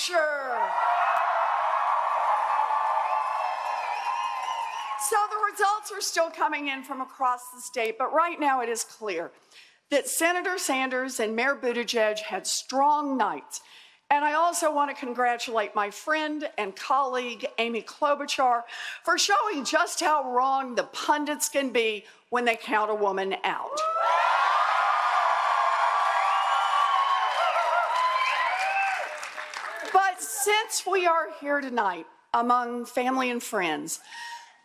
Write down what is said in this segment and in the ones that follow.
Hampshire. So the results are still coming in from across the state, but right now it is clear that Senator Sanders and Mayor Buttigieg had strong nights. And I also want to congratulate my friend and colleague, Amy Klobuchar, for showing just how wrong the pundits can be when they count a woman out. But since we are here tonight among family and friends,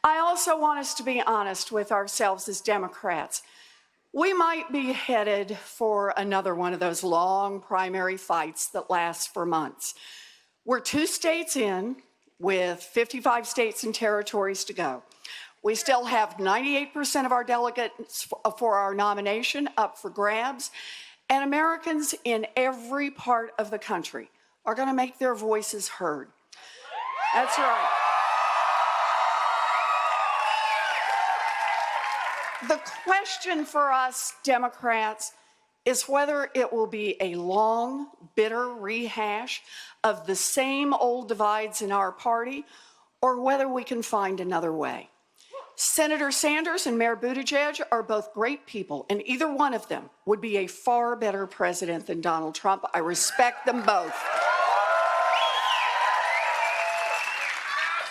I also want us to be honest with ourselves as Democrats. We might be headed for another one of those long primary fights that last for months. We're 2 states in, with 55 states and territories to go. We still have 98% of our delegates for our nomination up for grabs, and Americans in every part of the country are going to make their voices heard. That's right. The question for us Democrats is whether it will be a long, bitter rehash of the same old divides in our party, or whether we can find another way. Senator Sanders and Mayor Buttigieg are both great people, and either one of them would be a far better president than Donald Trump. I respect them both.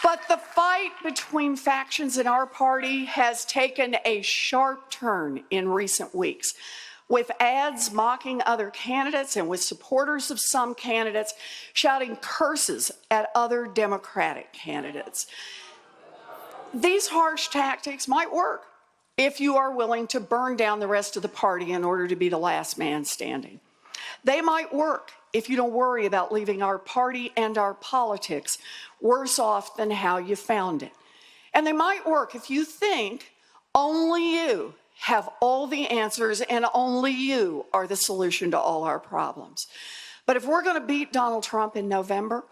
But the fight between factions in our party has taken a sharp turn in recent weeks, with ads mocking other candidates and with supporters of some candidates shouting curses at other Democratic candidates. These harsh tactics might work if you are willing to burn down the rest of the party in order to be the last man standing. They might work if you don't worry about leaving our party and our politics worse off than how you found it. And they might work if you think only you have all the answers and only you are the solution to all our problems. But if we're going to beat Donald Trump in November,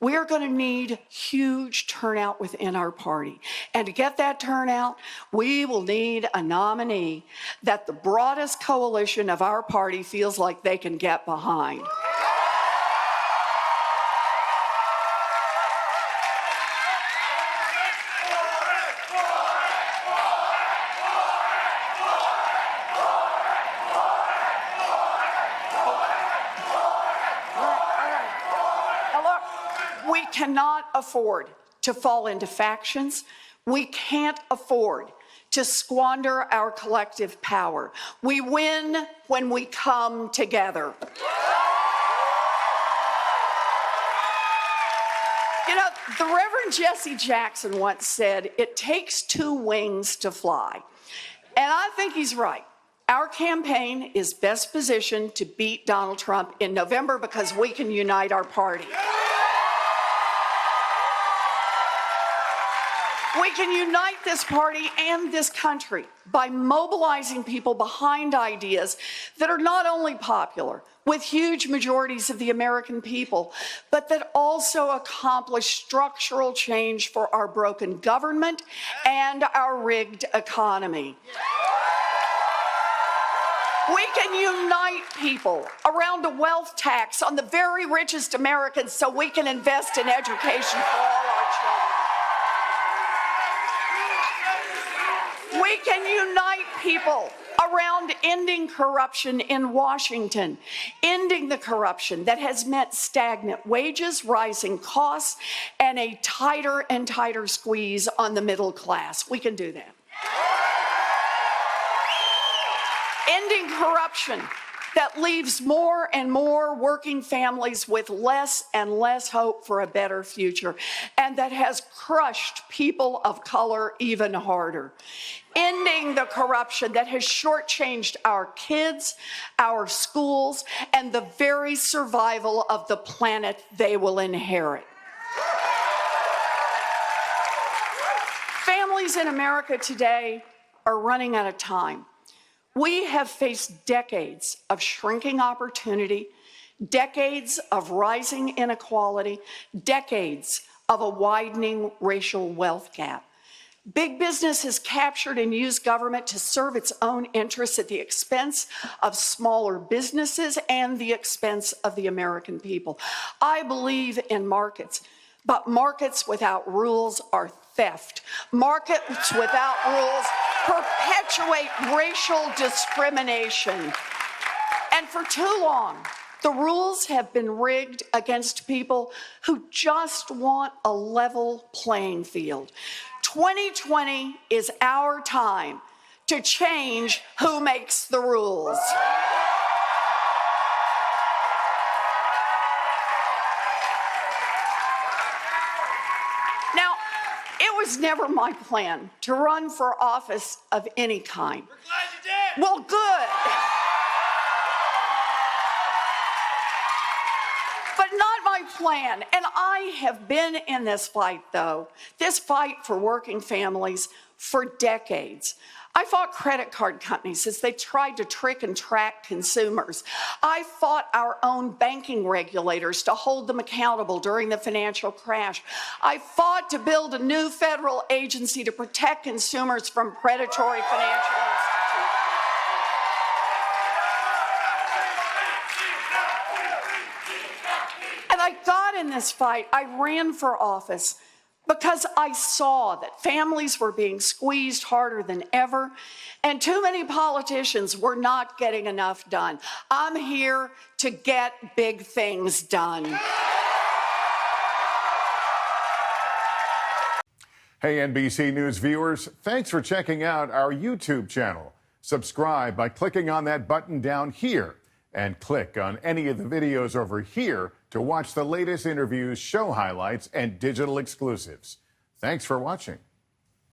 we are going to need huge turnout within our party. And to get that turnout, we will need a nominee that the broadest coalition of our party feels like they can get behind. We cannot afford to fall into factions. We can't afford to squander our collective power. We win when we come together. You know, the Reverend Jesse Jackson once said, "It takes 2 wings to fly." And I think he's right. Our campaign is best positioned to beat Donald Trump in November because we can unite our party. We can unite this party and this country by mobilizing people behind ideas that are not only popular with huge majorities of the American people, but that also accomplish structural change for our broken government and our rigged economy. We can unite people around a wealth tax on the very richest Americans so we can invest in education for all our children. We can unite people around ending corruption in Washington, ending the corruption that has meant stagnant wages, rising costs, and a tighter and tighter squeeze on the middle class. We can do that. Ending corruption that leaves more and more working families with less and less hope for a better future, and that has crushed people of color even harder. Ending the corruption that has shortchanged our kids, our schools, and the very survival of the planet they will inherit. Families in America today are running out of time. We have faced decades of shrinking opportunity, decades of rising inequality, decades of a widening racial wealth gap. Big business has captured and used government to serve its own interests at the expense of smaller businesses and the expense of the American people. I believe in markets, but markets without rules are theft. Markets without rules perpetuate racial discrimination. And for too long, the rules have been rigged against people who just want a level playing field. 2020 is our time to change who makes the rules. Now, it was never my plan to run for office of any kind. We're glad you did. Well, good. But not my plan. And I have been in this fight, though, this fight for working families for decades. I fought credit card companies as they tried to trick and track consumers. I fought our own banking regulators to hold them accountable during the financial crash. I fought to build a new federal agency to protect consumers from predatory financial institutions. And I got in this fight. I ran for office because I saw that families were being squeezed harder than ever, and too many politicians were not getting enough done. I'm here to get big things done. Hey, NBC News viewers, thanks for checking out our YouTube channel. Subscribe by clicking on that button down here, and click on any of the videos over here to watch the latest interviews, show highlights, and digital exclusives. Thanks for watching.